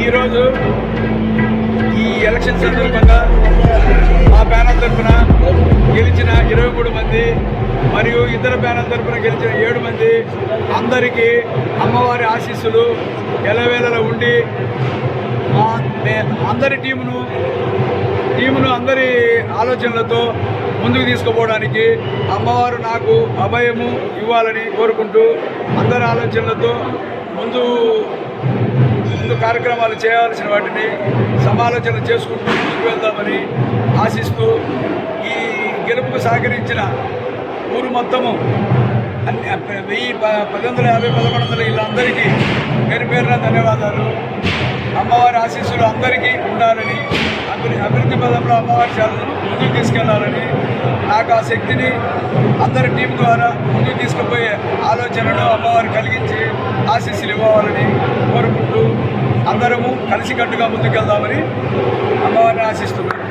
ఈరోజు ఈ ఎలక్షన్ సందర్భంగా మా ప్యానల్ తరఫున గెలిచిన 23 మంది మరియు ఇతర ప్యానల్ తరఫున గెలిచిన 7 మంది అందరికీ అమ్మవారి ఆశీస్సులు ఎలవేళలో ఉండి అందరి టీమును అందరి ఆలోచనలతో ముందుకు తీసుకుపోవడానికి అమ్మవారు నాకు అభయము ఇవ్వాలని కోరుకుంటూ అందరి ఆలోచనలతో ముందు కార్యక్రమాలు చేయాల్సిన వాటిని సమాలోచన చేసుకుంటూ ముందుకు వెళ్దామని ఆశిస్తూ ఈ గెలుపుకు సహకరించిన ఊరు మొత్తము 1150 వీళ్ళందరికీ పేరున ధన్యవాదాలు. అమ్మవారి ఆశీస్సులు అందరికీ ఉండాలని, అభివృద్ధి పదంలో అమ్మవారి సేవలను ముందుకు తీసుకెళ్లాలని, నాకు ఆ శక్తిని అందరి టీం ద్వారా ముందుకు తీసుకుపోయే ఆలోచనను అమ్మవారు కలిగించి ఆశీస్సులు ఇవ్వాలని కోరుకుంటూ అందరము కలిసికట్టుగా ముందుకెళ్దామని అమ్మవారిని ఆశిస్తున్నాను.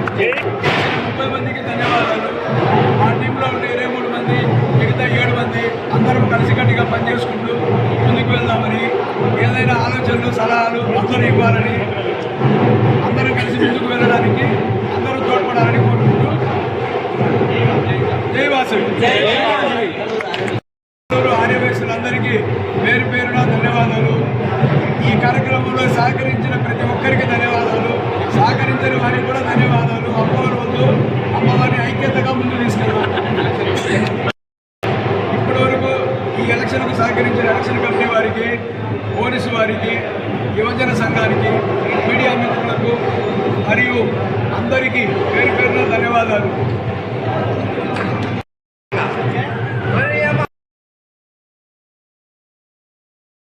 30 మందికి ధన్యవాదాలు. మా టీంలో ఉండే 23 మంది, మిగతా 7 మంది అందరం కలిసికట్టుగా పనిచేసుకుంటూ ముందుకు వెళ్దామని, ఏదైనా ఆలోచనలు సలహాలు అందరూ ఇవ్వాలని, అందరం కలిసి ముందుకు వెళ్ళడానికి అందరూ తోడ్పడాలని కోరుకుంటూ జై వాసవి. ఆర్యవేశులందరికీ పేరున ధన్యవాదాలు. ఈ కార్యక్రమంలో సహకరించిన ప్రతి ఒక్కరికి ధన్యవాదాలు, సహకరించిన వారికి కూడా ధన్యవాదాలు. అమ్మవారి వద్దు అమ్మవారిని ఐక్యతగా ముందు తీసుకెళ్దాం. ఇప్పటి వరకు ఈ ఎలక్షన్కు సహకరించిన ఎలక్షన్ కమిటీ వారికి, పోలీసు వారికి, యువజన సంఘానికి, మీడియా మిత్రులకు మరియు అందరికీ పేరున ధన్యవాదాలు.